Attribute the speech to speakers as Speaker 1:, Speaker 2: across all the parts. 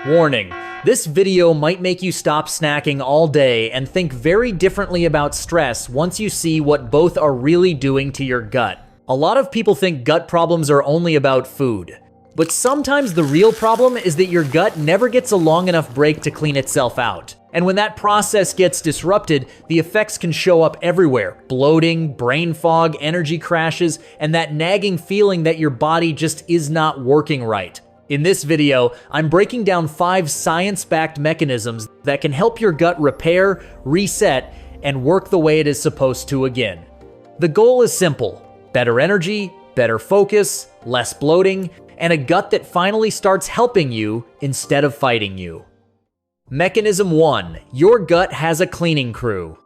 Speaker 1: Warning, this video might make you stop snacking all day and think very differently about stress once you see what both are really doing to your gut. A lot of people think gut problems are only about food. But sometimes the real problem is that your gut never gets a long enough break to clean itself out. And when that process gets disrupted, the effects can show up everywhere. Bloating, brain fog, energy crashes, and that nagging feeling that your body just is not working right. In this video, I'm breaking down 5 science-backed mechanisms that can help your gut repair, reset, and work the way it is supposed to again. The goal is simple: better energy, better focus, less bloating, and a gut that finally starts helping you instead of fighting you. Mechanism 1. Your gut has a cleaning crew.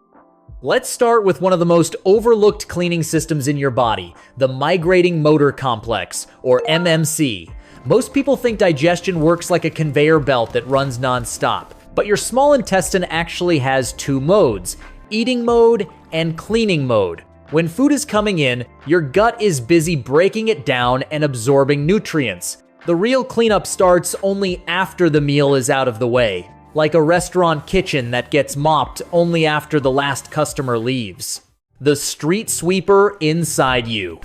Speaker 1: Let's start with one of the most overlooked cleaning systems in your body, the migrating motor complex, or MMC. Most people think digestion works like a conveyor belt that runs non-stop, but your small intestine actually has 2 modes: eating mode and cleaning mode. When food is coming in, your gut is busy breaking it down and absorbing nutrients. The real cleanup starts only after the meal is out of the way, like a restaurant kitchen that gets mopped only after the last customer leaves. The street sweeper inside you.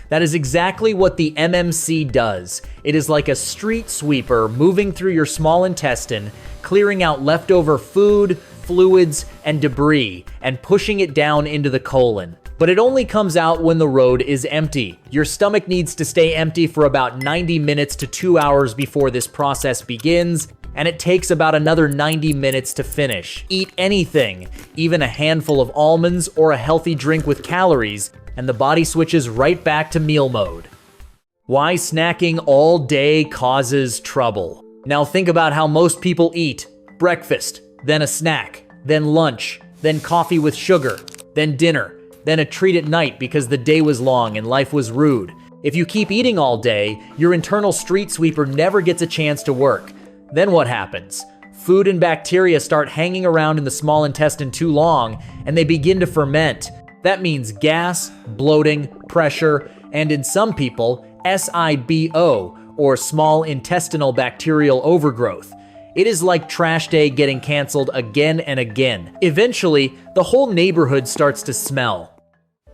Speaker 1: That is exactly what the MMC does. It is like a street sweeper moving through your small intestine, clearing out leftover food, fluids, and debris, and pushing it down into the colon. But it only comes out when the road is empty. Your stomach needs to stay empty for about 90 minutes to 2 hours before this process begins, and it takes about another 90 minutes to finish. Eat anything, even a handful of almonds or a healthy drink with calories, and the body switches right back to meal mode. Why snacking all day causes trouble. Now think about how most people eat: breakfast, then a snack, then lunch, then coffee with sugar, then dinner, then a treat at night because the day was long and life was rude. If you keep eating all day, your internal street sweeper never gets a chance to work. Then what happens? Food and bacteria start hanging around in the small intestine too long, and they begin to ferment. That means gas, bloating, pressure, and in some people, SIBO, or small intestinal bacterial overgrowth. It is like trash day getting canceled again and again. Eventually, the whole neighborhood starts to smell.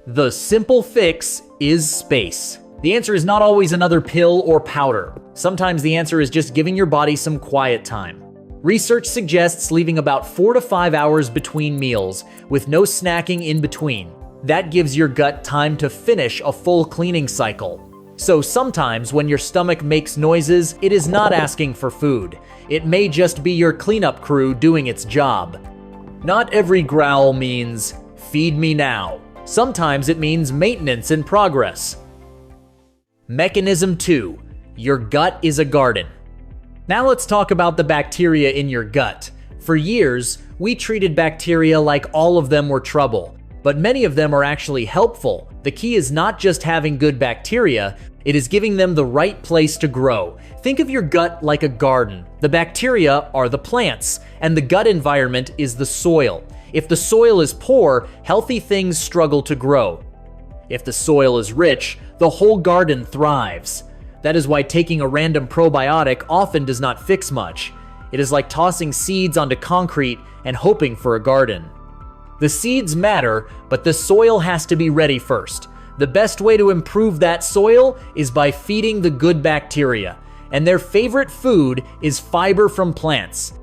Speaker 1: The simple fix is space. The answer is not always another pill or powder. Sometimes the answer is just giving your body some quiet time. Research suggests leaving about 4 to 5 hours between meals, with no snacking in between. That gives your gut time to finish a full cleaning cycle. So sometimes when your stomach makes noises, it is not asking for food. It may just be your cleanup crew doing its job. Not every growl means, "feed me now." Sometimes it means maintenance in progress. Mechanism 2. Your gut is a garden. Now let's talk about the bacteria in your gut. For years, we treated bacteria like all of them were trouble, but many of them are actually helpful. The key is not just having good bacteria, it is giving them the right place to grow. Think of your gut like a garden. The bacteria are the plants, and the gut environment is the soil. If the soil is poor, healthy things struggle to grow. If the soil is rich, the whole garden thrives. That is why taking a random probiotic often does not fix much. It is like tossing seeds onto concrete and hoping for a garden. The seeds matter, but the soil has to be ready first. The best way to improve that soil is by feeding the good bacteria, and their favorite food is fiber from plants.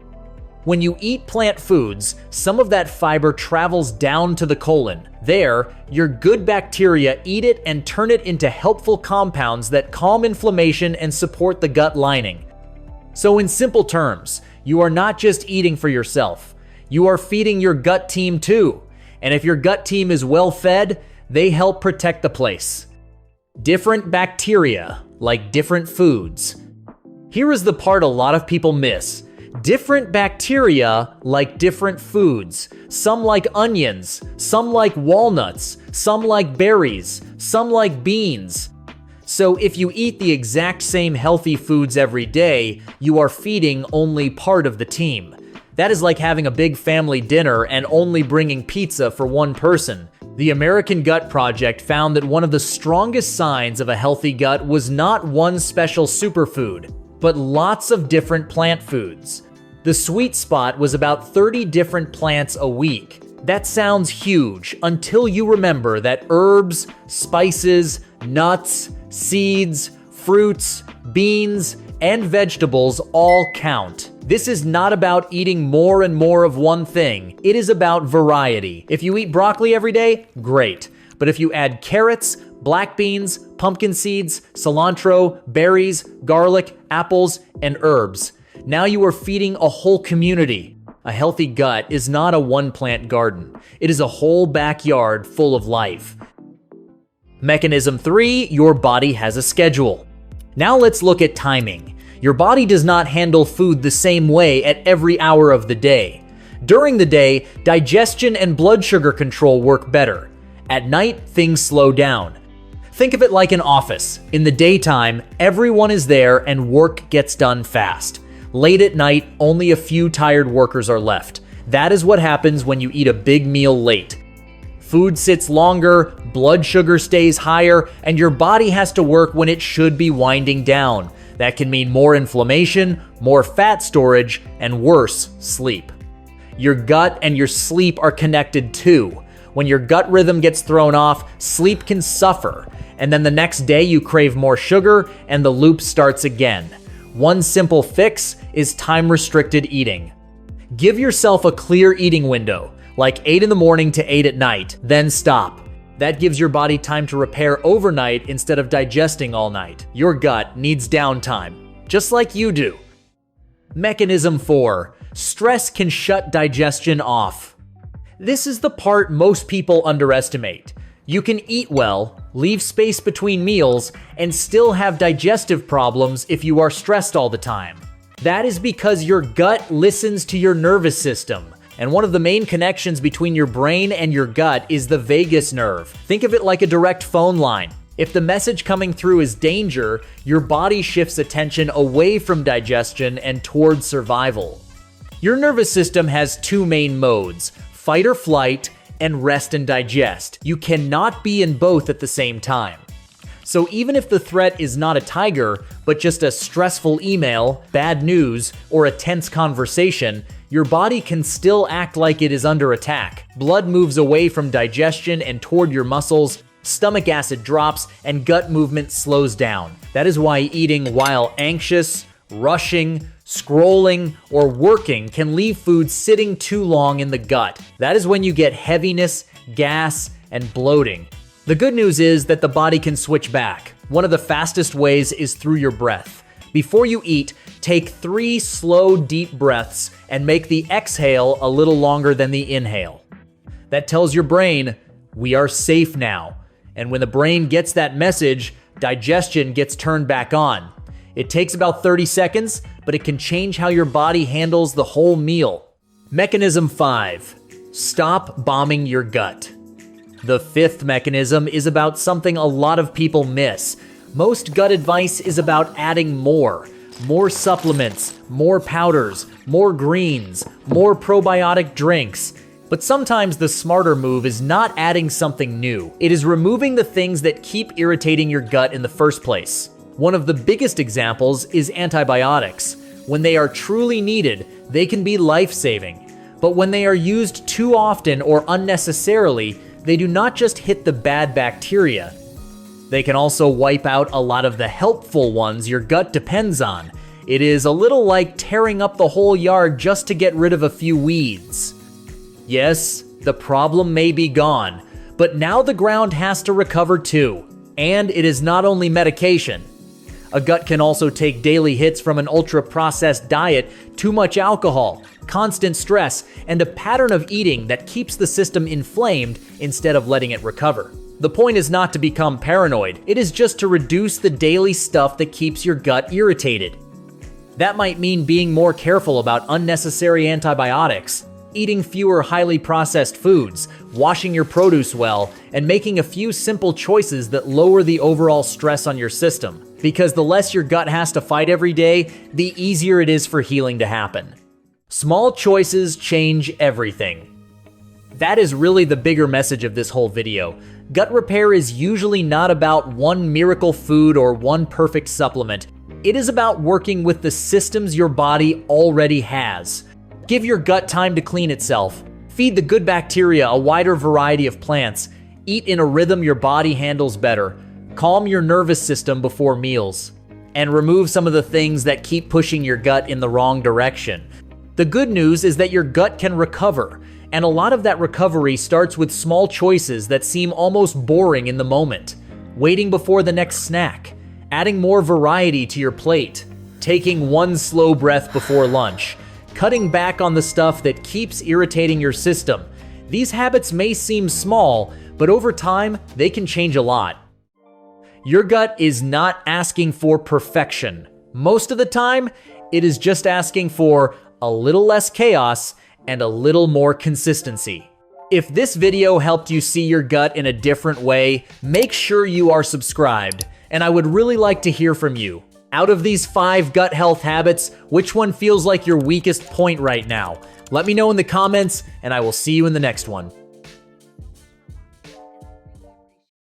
Speaker 1: When you eat plant foods, some of that fiber travels down to the colon. There, your good bacteria eat it and turn it into helpful compounds that calm inflammation and support the gut lining. So in simple terms, you are not just eating for yourself. You are feeding your gut team too. And if your gut team is well fed, they help protect the place. Different bacteria, like different foods. Here is the part a lot of people miss. Different bacteria like different foods. Some like onions, some like walnuts, some like berries, some like beans. So if you eat the exact same healthy foods every day, you are feeding only part of the team. That is like having a big family dinner and only bringing pizza for one person. The American Gut Project found that one of the strongest signs of a healthy gut was not one special superfood. but lots of different plant foods. The sweet spot was about 30 different plants a week. That sounds huge until you remember that herbs, spices, nuts, seeds, fruits, beans, and vegetables all count. This is not about eating more and more of one thing. It is about variety. If you eat broccoli every day, great. But if you add carrots, black beans, pumpkin seeds, cilantro, berries, garlic, apples, and herbs, now you are feeding a whole community. A healthy gut is not a one-plant garden. It is a whole backyard full of life. Mechanism 3, your body has a schedule. Now let's look at timing. Your body does not handle food the same way at every hour of the day. During the day, digestion and blood sugar control work better. At night, things slow down. Think of it like an office. In the daytime, everyone is there and work gets done fast. Late at night, only a few tired workers are left. That is what happens when you eat a big meal late. Food sits longer, blood sugar stays higher, and your body has to work when it should be winding down. That can mean more inflammation, more fat storage, and worse, sleep. Your gut and your sleep are connected too. When your gut rhythm gets thrown off, sleep can suffer, and then the next day you crave more sugar and the loop starts again. One simple fix is time-restricted eating. Give yourself a clear eating window, like 8 in the morning to 8 at night, then stop. That gives your body time to repair overnight instead of digesting all night. Your gut needs downtime, just like you do. Mechanism 4. Stress can shut digestion off. This is the part most people underestimate. You can eat well, leave space between meals, and still have digestive problems if you are stressed all the time. That is because your gut listens to your nervous system. And one of the main connections between your brain and your gut is the vagus nerve. Think of it like a direct phone line. If the message coming through is danger, your body shifts attention away from digestion and towards survival. Your nervous system has two main modes, fight or flight and rest and digest. You cannot be in both at the same time. So even if the threat is not a tiger, but just a stressful email, bad news, or a tense conversation, your body can still act like it is under attack. Blood moves away from digestion and toward your muscles, stomach acid drops, and gut movement slows down. That is why eating while anxious, rushing, scrolling, or working can leave food sitting too long in the gut. That is when you get heaviness, gas, and bloating. The good news is that the body can switch back. One of the fastest ways is through your breath. Before you eat, take 3 slow, deep breaths and make the exhale a little longer than the inhale. That tells your brain, we are safe now. And when the brain gets that message, digestion gets turned back on. It takes about 30 seconds, but it can change how your body handles the whole meal. Mechanism 5. Stop bombing your gut. The 5th mechanism is about something a lot of people miss. Most gut advice is about adding more supplements, more powders, more greens, more probiotic drinks. But sometimes the smarter move is not adding something new. It is removing the things that keep irritating your gut in the first place. One of the biggest examples is antibiotics. When they are truly needed, they can be life-saving. But when they are used too often or unnecessarily, they do not just hit the bad bacteria. They can also wipe out a lot of the helpful ones your gut depends on. It is a little like tearing up the whole yard just to get rid of a few weeds. Yes, the problem may be gone, but now the ground has to recover too. And it is not only medication. A gut can also take daily hits from an ultra-processed diet, too much alcohol, constant stress, and a pattern of eating that keeps the system inflamed instead of letting it recover. The point is not to become paranoid, it is just to reduce the daily stuff that keeps your gut irritated. That might mean being more careful about unnecessary antibiotics, eating fewer highly processed foods, washing your produce well, and making a few simple choices that lower the overall stress on your system. Because the less your gut has to fight every day, the easier it is for healing to happen. Small choices change everything. That is really the bigger message of this whole video. Gut repair is usually not about one miracle food or one perfect supplement. It is about working with the systems your body already has. Give your gut time to clean itself. Feed the good bacteria a wider variety of plants. Eat in a rhythm your body handles better. Calm your nervous system before meals. And remove some of the things that keep pushing your gut in the wrong direction. The good news is that your gut can recover, and a lot of that recovery starts with small choices that seem almost boring in the moment. Waiting before the next snack, adding more variety to your plate, taking one slow breath before lunch, cutting back on the stuff that keeps irritating your system. These habits may seem small, but over time, they can change a lot. Your gut is not asking for perfection. Most of the time, it is just asking for a little less chaos and a little more consistency. If this video helped you see your gut in a different way, make sure you are subscribed, and I would really like to hear from you. Out of these 5 gut health habits, which one feels like your weakest point right now? Let me know in the comments, and I will see you in the next one.